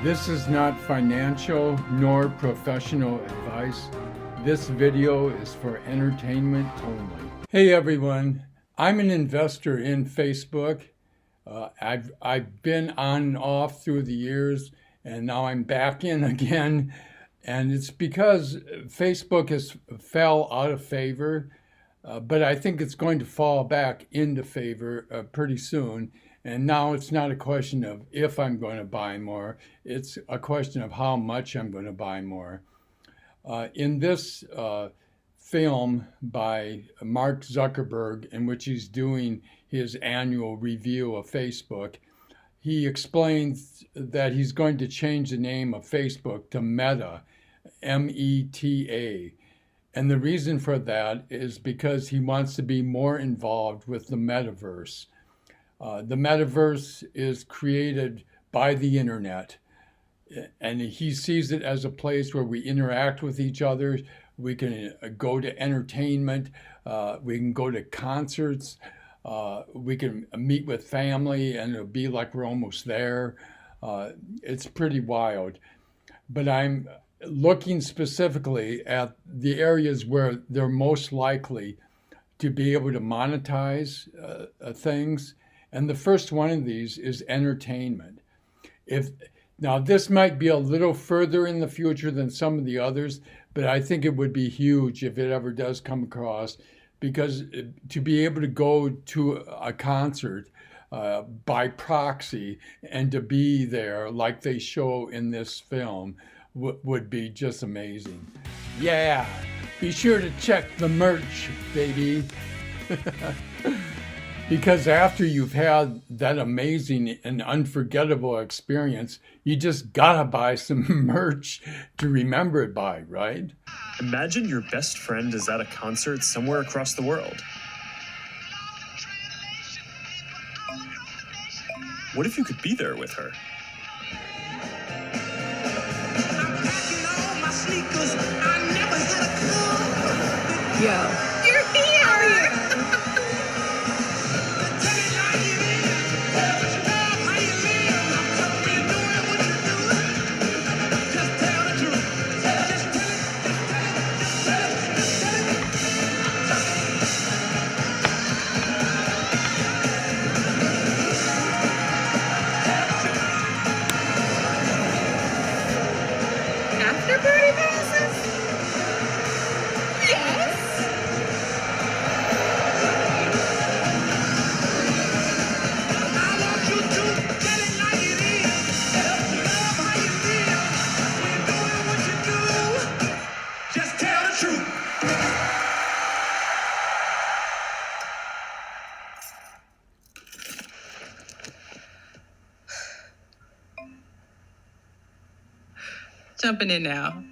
This is not financial nor professional advice. This video is for entertainment only. Hey everyone, I'm an investor in Facebook. I've been on and off through the years, and now I'm back in again. And it's because Facebook has fell out of favor, but I think it's going to fall back into favor pretty soon. And now it's not a question of if I'm going to buy more, it's a question of how much I'm going to buy more. In this film by Mark Zuckerberg, in which he's doing his annual review of Facebook, he explains that he's going to change the name of Facebook to Meta, M-E-T-A. And the reason for that is because he wants to be more involved with the Metaverse. The Metaverse is created by the internet, and he sees it as a place where we interact with each other. We can go to entertainment, we can go to concerts, we can meet with family, and it'll be like we're almost there. It's pretty wild. But I'm looking specifically at the areas where they're most likely to be able to monetize things. And the first one of these is entertainment. Now, this might be a little further in the future than some of the others, but I think it would be huge if it ever does come across, because to be able to go to a concert by proxy and to be there like they show in this film would be just amazing. Yeah, be sure to check the merch, baby. Because after you've had that amazing and unforgettable experience, you just gotta buy some merch to remember it by, right? Imagine your best friend is at a concert somewhere across the world. What if you could be there with her? Yo, you're here! After party passes? Yes! Just tell the truth. Jumping in now.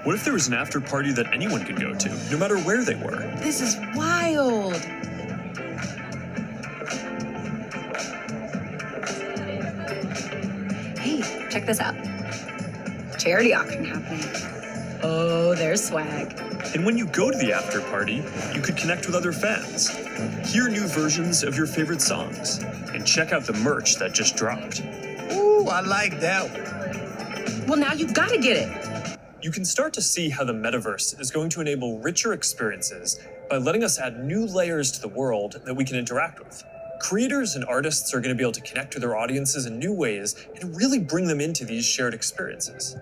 What if there was an after party that anyone could go to, no matter where they were? This is wild. Hey, check this out. Charity auction happening. Oh, there's swag. And when you go to the after party, you could connect with other fans, hear new versions of your favorite songs, and check out the merch that just dropped. Ooh, I like that one. Well, now you've got to get it. You can start to see how the metaverse is going to enable richer experiences by letting us add new layers to the world that we can interact with. Creators and artists are going to be able to connect with their audiences in new ways and really bring them into these shared experiences.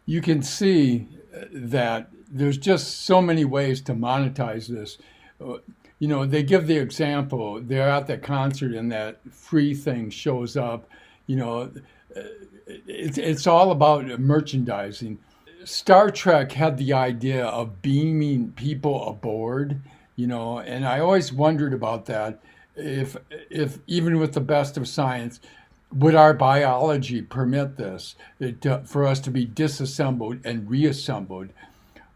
You can see that there's just so many ways to monetize this. You know, they give the example, they're at the concert and that free thing shows up. You know, it's all about merchandising. Star Trek had the idea of beaming people aboard, you know, and I always wondered about that. If even with the best of science, would our biology permit this, for us to be disassembled and reassembled?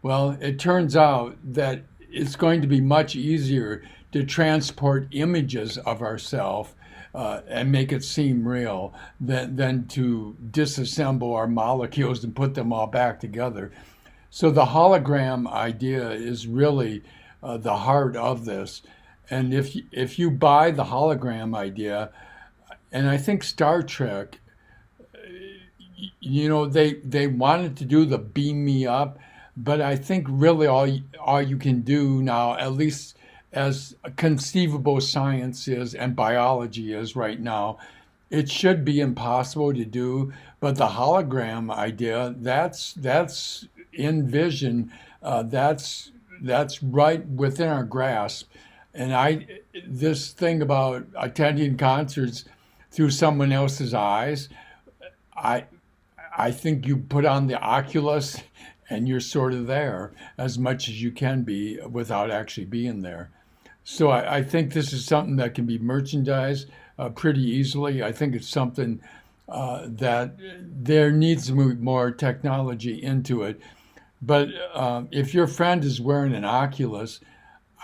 Well, it turns out that it's going to be much easier to transport images of ourselves and make it seem real than to disassemble our molecules and put them all back together. So the hologram idea is really the heart of this. And if you buy the hologram idea, and I think Star Trek they wanted to do the beam me up, but I think really all you can do now, at least as conceivable science is and biology is right now, it should be impossible to do. But the hologram idea, that's in vision, that's right within our grasp. And this thing about attending concerts through someone else's eyes, I I think you put on the Oculus and you're sort of there as much as you can be without actually being there. So I think this is something that can be merchandised pretty easily. I think it's something that there needs to move more technology into it. But if your friend is wearing an Oculus,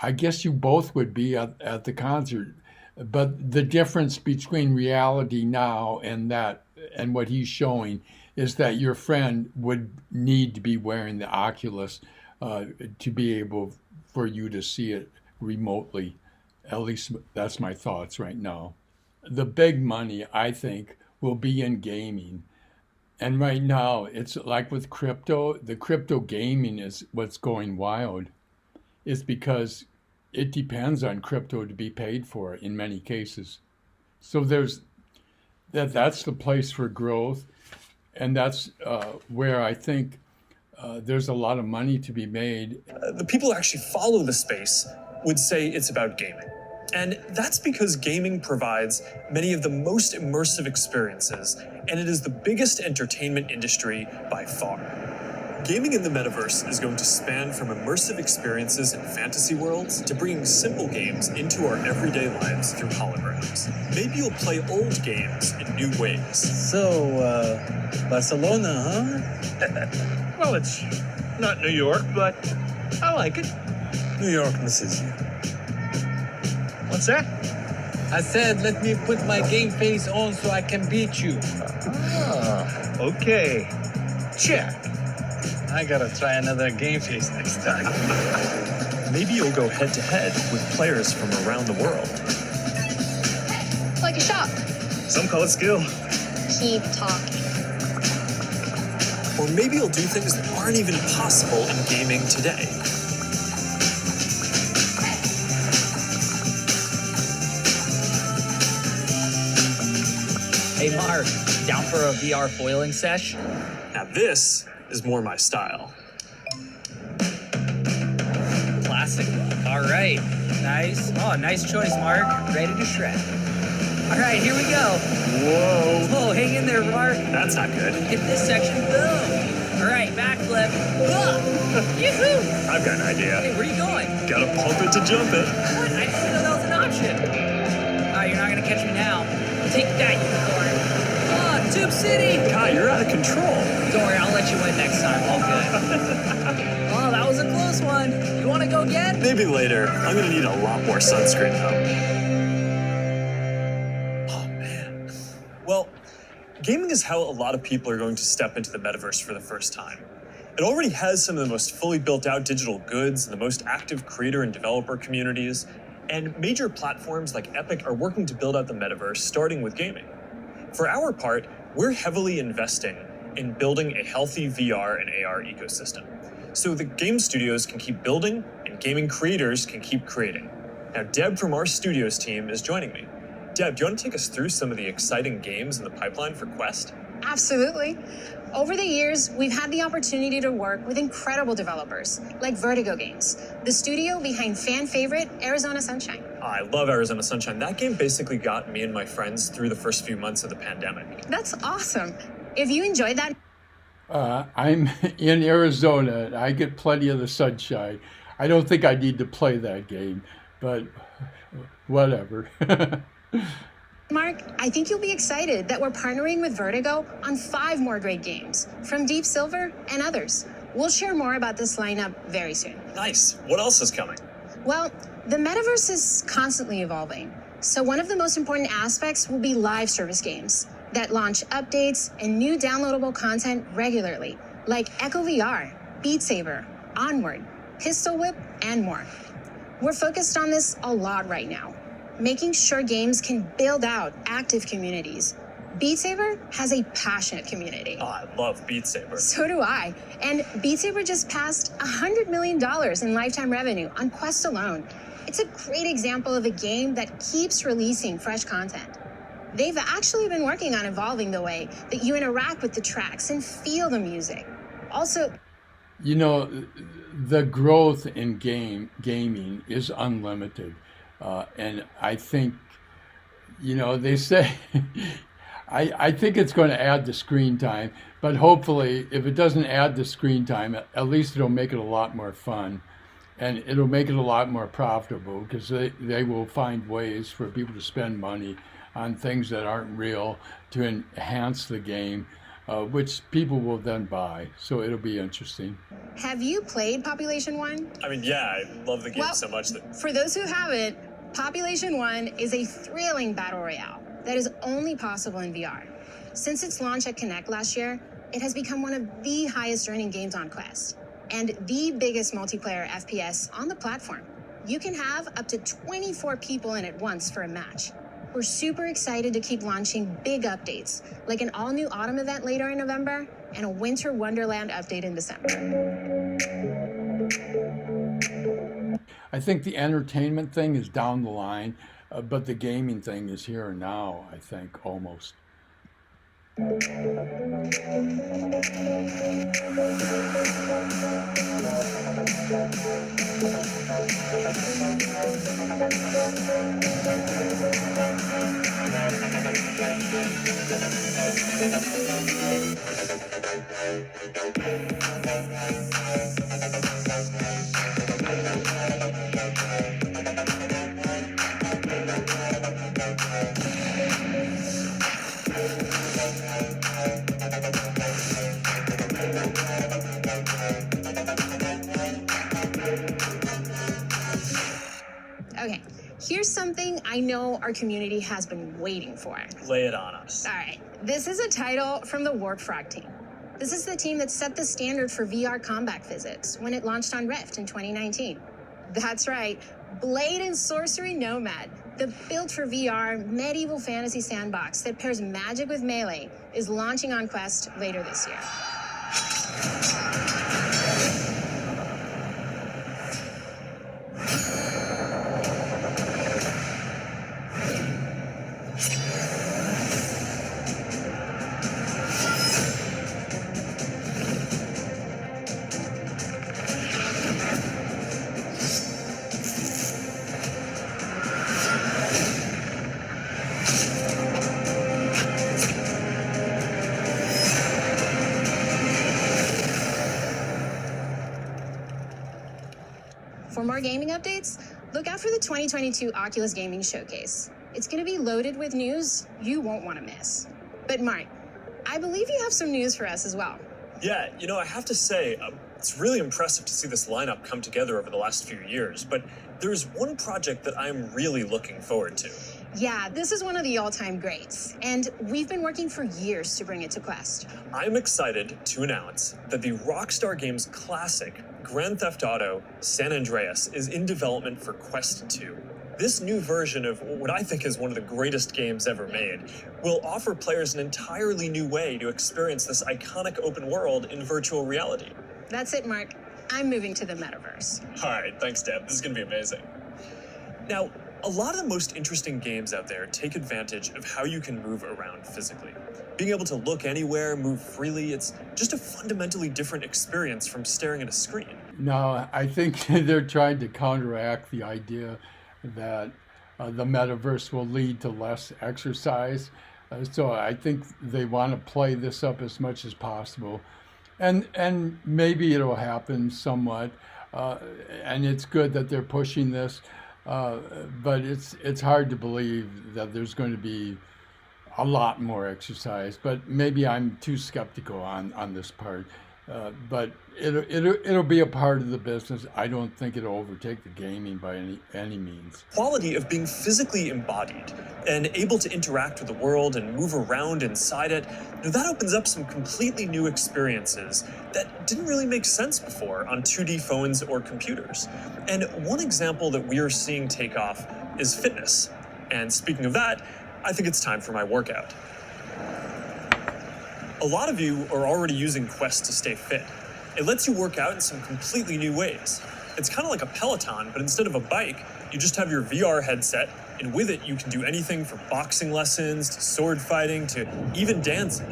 I guess you both would be at the concert. But the difference between reality now and that and what he's showing is that your friend would need to be wearing the Oculus to be able for you to see it remotely. At least that's my thoughts right now. The big money, I think, will be in gaming. And right now, it's like with crypto, the crypto gaming is what's going wild. It's because it depends on crypto to be paid for in many cases. So that's the place for growth. And that's where I think there's a lot of money to be made. The people who actually follow the space would say it's about gaming. And that's because gaming provides many of the most immersive experiences, and it is the biggest entertainment industry by far. Gaming in the metaverse is going to span from immersive experiences in fantasy worlds to bringing simple games into our everyday lives through holograms. Maybe you'll play old games in new ways. So, Barcelona, huh? Well, it's not New York, but I like it. New York misses you. What's that? I said, let me put my game face on so I can beat you. Ah, okay. Check. I gotta try another game face next time. Maybe you'll go head to head with players from around the world. Like a shop. Some call it skill. Keep talking. Or maybe you'll do things that aren't even possible in gaming today. Hey, Mark, down for a VR foiling sesh? Now this is more my style. Classic look. All right. Nice. Oh, nice choice, Mark. Ready to shred. All right, here we go. Whoa. Whoa, hang in there, Mark. That's not good. Hit this section. Boom. All right, backflip. Yoo-hoo. I've got an idea. Hey, where are you going? Gotta pump it to jump it. What? I didn't know that was an option. Oh, you're not going to catch me now. Take that, unicorn. Oh, Tube City. God, you're out of control. Don't worry, I'll let you win next time. All good. Oh, that was a close one. You want to go again? Maybe later. I'm gonna need a lot more sunscreen though. Oh man. Well, gaming is how a lot of people are going to step into the metaverse for the first time. It already has some of the most fully built out digital goods and the most active creator and developer communities. And major platforms like Epic are working to build out the metaverse, starting with gaming. For our part, we're heavily investing in building a healthy VR and AR ecosystem, so the game studios can keep building and gaming creators can keep creating. Now, Deb from our studios team is joining me. Deb, do you want to take us through some of the exciting games in the pipeline for Quest? Absolutely. Over the years, we've had the opportunity to work with incredible developers like Vertigo Games, the studio behind fan favorite Arizona Sunshine. I love Arizona Sunshine. That game basically got me and my friends through the first few months of the pandemic. That's awesome. If you enjoyed that, I'm in Arizona. I get plenty of the sunshine. I don't think I need to play that game, but whatever. Mark, I think you'll be excited that we're partnering with Vertigo on 5 more great games from Deep Silver and others. We'll share more about this lineup very soon. Nice. What else is coming? Well, the metaverse is constantly evolving. So one of the most important aspects will be live service games that launch updates and new downloadable content regularly, like Echo VR, Beat Saber, Onward, Pistol Whip, and more. We're focused on this a lot right now, making sure games can build out active communities, Beat Saber has a passionate community. Oh, I love Beat Saber. So do I. And Beat Saber just passed $100 million in lifetime revenue on Quest alone. It's a great example of a game that keeps releasing fresh content. They've actually been working on evolving the way that you interact with the tracks and feel the music. Also, You know, the growth in gaming is unlimited. And I think, they say, I think it's going to add the screen time, but hopefully if it doesn't add the screen time, at least it'll make it a lot more fun and it'll make it a lot more profitable because they will find ways for people to spend money on things that aren't real to enhance the game, which people will then buy. So it'll be interesting. have you played Population 1? I mean, yeah, I love the game Well, so much that For those who haven't, Population 1 is a thrilling battle royale that is only possible in VR. Since its launch at Connect last year, it has become one of the highest earning games on Quest and the biggest multiplayer FPS on the platform. You can have up to 24 people in at once for a match. We're super excited to keep launching big updates, like an all-new autumn event later in November and a winter wonderland update in December. I think the entertainment thing is down the line, but the gaming thing is here and now, I think, almost. Okay, here's something I know our community has been waiting for. lay it on us. All right, this is a title from the Warp Frog team. This is the team that set the standard for VR combat physics when it launched on Rift in 2019. That's right, Blade and Sorcery Nomad, the built for VR medieval fantasy sandbox that pairs magic with melee, is launching on Quest later this year. For more gaming updates, look out for the 2022 Oculus Gaming Showcase. It's going to be loaded with news you won't want to miss. But Mark, I believe you have some news for us as well. Yeah, I have to say, it's really impressive to see this lineup come together over the last few years, but there's one project that I'm really looking forward to. Yeah, this is one of the all-time greats, and we've been working for years to bring it to Quest. I'm excited to announce that the Rockstar Games classic Grand Theft Auto San Andreas is in development for Quest 2. This new version of what I think is one of the greatest games ever made will offer players an entirely new way to experience this iconic open world in virtual reality. That's it, Mark. I'm moving to the Metaverse. All right, thanks, Deb. This is going to be amazing. Now, a lot of the most interesting games out there take advantage of how you can move around physically. Being able to look anywhere, move freely, it's just a fundamentally different experience from staring at a screen. No, I think they're trying to counteract the idea that the metaverse will lead to less exercise. So I think they want to play this up as much as possible. And maybe it'll happen somewhat. And it's good that they're pushing this. But it's hard to believe that there's going to be a lot more exercise. But maybe I'm too skeptical on this part. But it'll be a part of the business. I don't think it'll overtake the gaming by any means. Quality of being physically embodied and able to interact with the world and move around inside it, that opens up some completely new experiences that didn't really make sense before on 2D phones or computers. And one example that we are seeing take off is fitness. And speaking of that, I think it's time for my workout. A lot of you are already using Quest to stay fit. It lets you work out in some completely new ways. It's kind of like a Peloton, but instead of a bike, you just have your VR headset, and with it, you can do anything from boxing lessons to sword fighting to even dancing.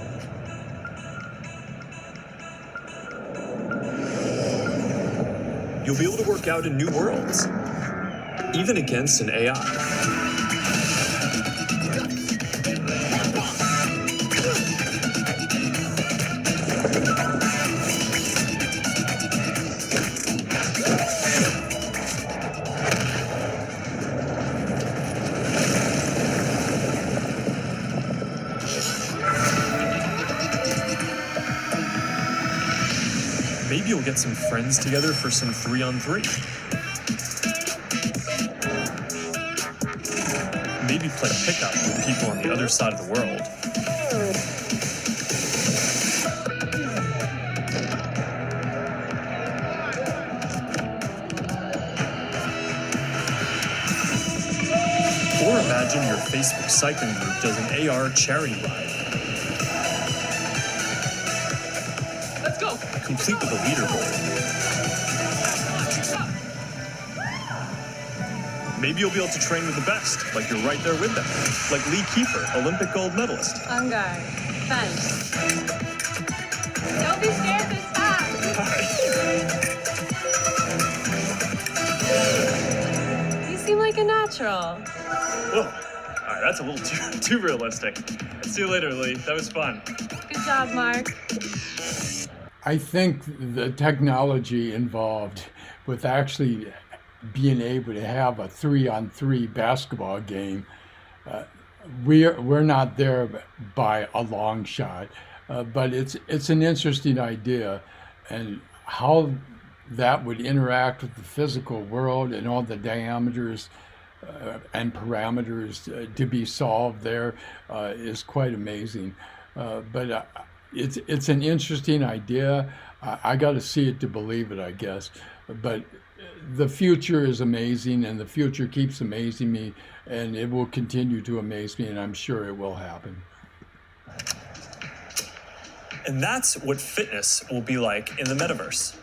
You'll be able to work out in new worlds, even against an AI. Maybe you'll get some friends together for some 3-on-3. Maybe play pickup with people on the other side of the world. Or imagine your Facebook cycling group does an AR charity ride. Complete with a leaderboard. Maybe you'll be able to train with the best, like you're right there with them. Like Lee Kiefer, Olympic gold medalist. Ungar, fence. Don't be scared this time. You seem like a natural. Whoa. All right, that's a little too realistic. See you later, Lee. That was fun. Good job, Mark. I think the technology involved with actually being able to have a 3-on-3 basketball game, we're not there by a long shot, but it's an interesting idea, and how that would interact with the physical world and all the diameters and parameters to be solved there is quite amazing. But it's an interesting idea. I got to see it to believe it, I guess. But the future is amazing, and the future keeps amazing me, and it will continue to amaze me, and I'm sure it will happen. And that's what fitness will be like in the metaverse.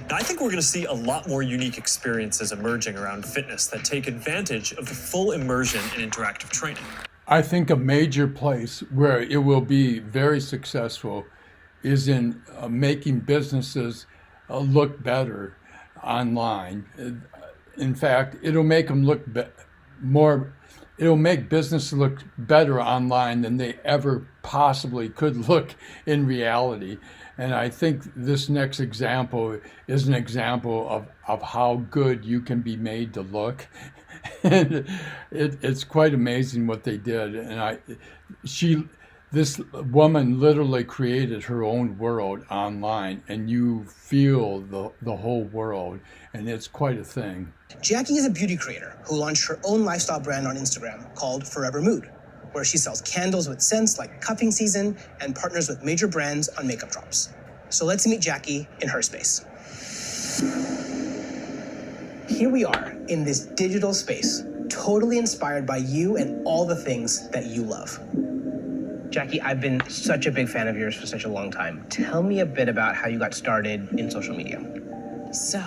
Now, I think we're going to see a lot more unique experiences emerging around fitness that take advantage of the full immersion in interactive training. I think a major place where it will be very successful is in making businesses look better online. In fact, it'll make them look it'll make businesses look better online than they ever possibly could look in reality. And I think this next example is an example of how good you can be made to look. And it's quite amazing what they did. And this woman literally created her own world online, and you feel the whole world, and it's quite a thing. Jackie is a beauty creator who launched her own lifestyle brand on Instagram called Forever Mood, where she sells candles with scents like cuffing season and partners with major brands on makeup drops. So let's meet Jackie in her space. Here we are in this digital space, totally inspired by you and all the things that you love. Jackie, I've been such a big fan of yours for such a long time. Tell me a bit about how you got started in social media. So,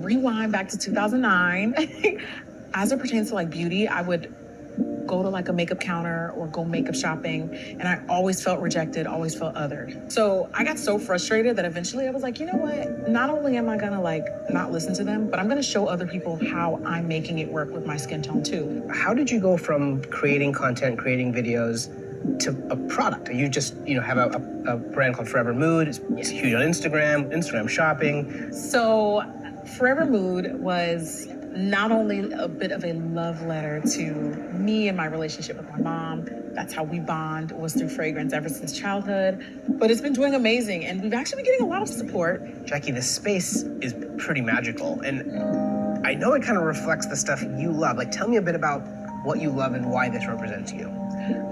rewind back to 2009. As it pertains to like beauty, I would go to like a makeup counter or go makeup shopping, and I always felt rejected, always felt othered. So I got so frustrated that eventually I was like, you know what? Not only am I gonna like not listen to them, but I'm gonna show other people how I'm making it work with my skin tone too. How did you go from creating content, creating videos, to a product? You just, have a brand called Forever Mood. It's huge on Instagram shopping. So Forever Mood was not only a bit of a love letter to me and my relationship with my mom. That's how we bond, was through fragrance ever since childhood. But it's been doing amazing, and we've actually been getting a lot of support. Jackie, this space is pretty magical, and I know it kind of reflects the stuff you love. Like, tell me a bit about what you love and why this represents you.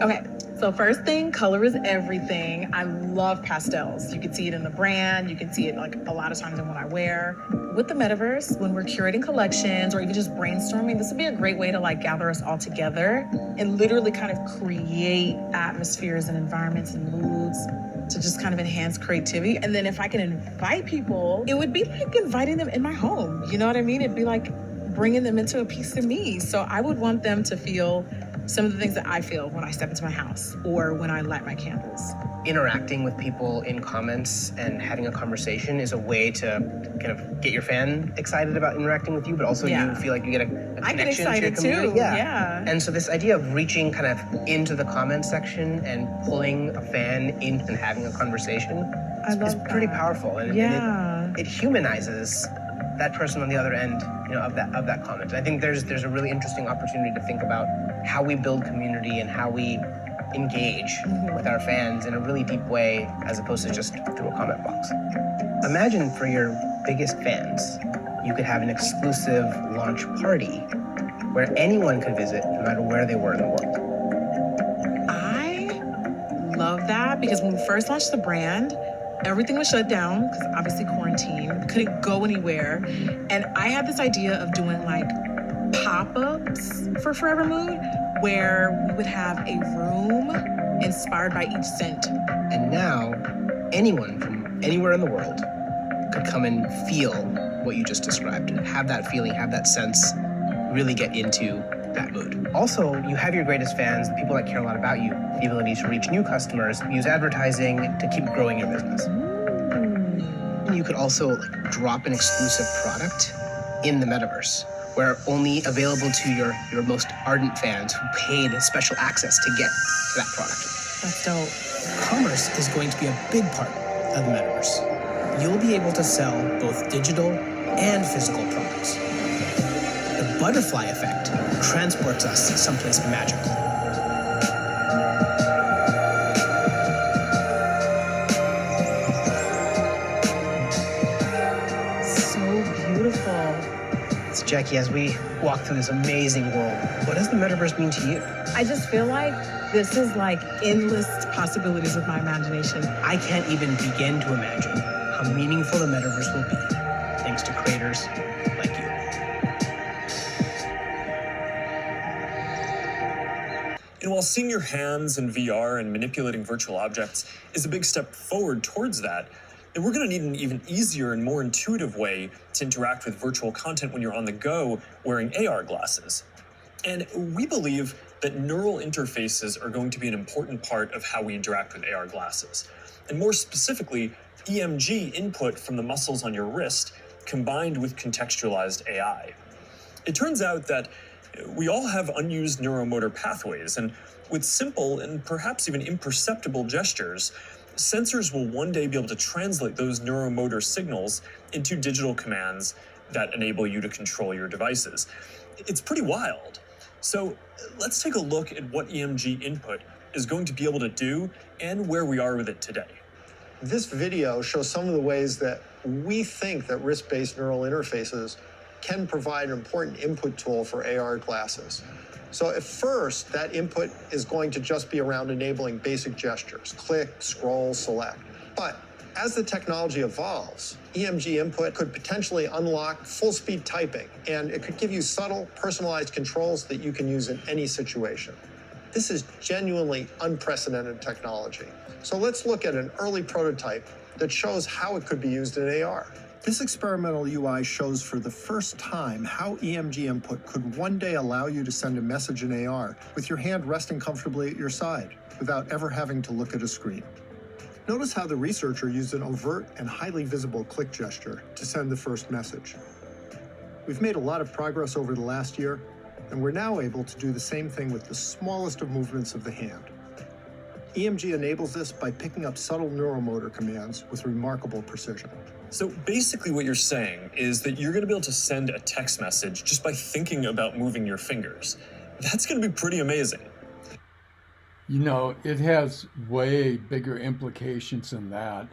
Okay, So first thing, color is everything. I love pastels. You can see it in the brand. You can see it like a lot of times in what I wear. With the Metaverse, when we're curating collections or even just brainstorming, this would be a great way to like gather us all together and literally kind of create atmospheres and environments and moods to just kind of enhance creativity. And then if I can invite people, it would be like inviting them in my home. You know what I mean? It'd be like bringing them into a piece of me. So I would want them to feel some of the things that I feel when I step into my house or when I light my candles. Interacting with people in comments and having a conversation is a way to kind of get your fan excited about interacting with you, but also you feel like you get a connection I get excited to your community. too. Yeah. And so this idea of reaching kind of into the comments section and pulling a fan in and having a conversation is pretty powerful. And, and it humanizes that person on the other end, of that comment. I think there's a really interesting opportunity to think about how we build community and how we engage with our fans in a really deep way, as opposed to just through a comment box. Imagine for your biggest fans, you could have an exclusive launch party where anyone could visit, no matter where they were in the world. I love that because when we first launched the brand, everything was shut down because obviously quarantine, couldn't go anywhere. And I had this idea of doing like pop-ups for Forever Mood where we would have a room inspired by each scent. And now anyone from anywhere in the world could come and feel what you just described, have that feeling, have that sense, really get into that mood. Also, you have your greatest fans, the people that care a lot about you, the ability to reach new customers, use advertising to keep growing your business. And you could also drop an exclusive product in the Metaverse, where only available to your most ardent fans who paid special access to get to that product. That's dope. Commerce is going to be a big part of the Metaverse. You'll be able to sell both digital and physical products. The butterfly effect transports us someplace magical. So beautiful. So Jackie, as we walk through this amazing world, what does the Metaverse mean to you? I just feel like this is like endless possibilities with my imagination. I can't even begin to imagine how meaningful the Metaverse will be, thanks to creators like you. And while seeing your hands in VR and manipulating virtual objects is a big step forward towards that, and we're going to need an even easier and more intuitive way to interact with virtual content when you're on the go wearing AR glasses. And we believe that neural interfaces are going to be an important part of how we interact with AR glasses. And more specifically, EMG input from the muscles on your wrist combined with contextualized AI. It turns out that we all have unused neuromotor pathways, and with simple and perhaps even imperceptible gestures, sensors will one day be able to translate those neuromotor signals into digital commands that enable you to control your devices. It's pretty wild. So let's take a look at what EMG input is going to be able to do and where we are with it today. This video shows some of the ways that we think that wrist-based neural interfaces can provide an important input tool for AR glasses. So at first, that input is going to just be around enabling basic gestures, click, scroll, select. But as the technology evolves, EMG input could potentially unlock full-speed typing, and it could give you subtle, personalized controls that you can use in any situation. This is genuinely unprecedented technology. So let's look at an early prototype that shows how it could be used in AR. This experimental UI shows for the first time how EMG input could one day allow you to send a message in AR with your hand resting comfortably at your side without ever having to look at a screen. Notice how the researcher used an overt and highly visible click gesture to send the first message. We've made a lot of progress over the last year, and we're now able to do the same thing with the smallest of movements of the hand. EMG enables this by picking up subtle neuromotor commands with remarkable precision. So basically what you're saying is that you're going to be able to send a text message just by thinking about moving your fingers. That's going to be pretty amazing. You know, it has way bigger implications than that.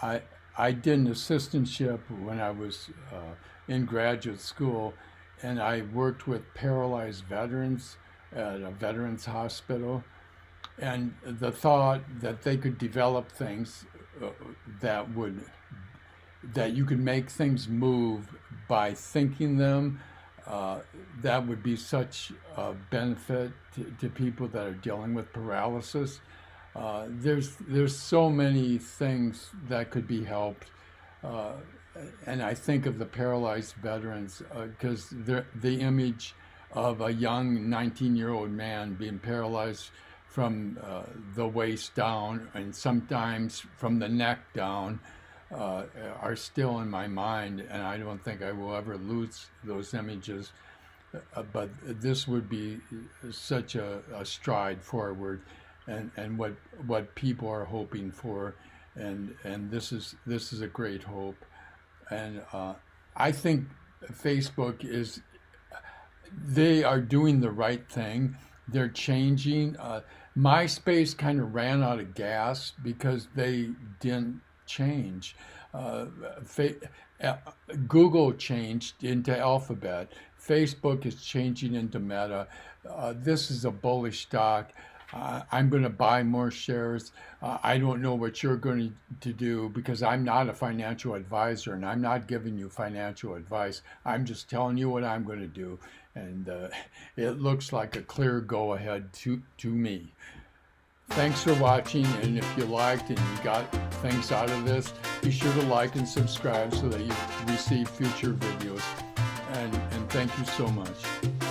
I did an assistantship when I was in graduate school, and I worked with paralyzed veterans at a veterans hospital. And the thought that they could develop things that you could make things move by thinking them, that would be such a benefit to people that are dealing with paralysis. There's so many things that could be helped. And I think of the paralyzed veterans because the image of a young 19-year-old man being paralyzed from the waist down and sometimes from the neck down are still in my mind, and I don't think I will ever lose those images. But this would be such a stride forward, and what people are hoping for, and this is a great hope. And I think Facebook they are doing the right thing. They're changing. MySpace kind of ran out of gas because they didn't change. Google changed into Alphabet. Facebook is changing into Meta. This is a bullish stock. I'm going to buy more shares. I don't know what you're going to do because I'm not a financial advisor and I'm not giving you financial advice. I'm just telling you what I'm going to do. And it looks like a clear go ahead to me. Thanks for watching, and if you liked and you got things out of this, be sure to like and subscribe so that you receive future videos. And thank you so much.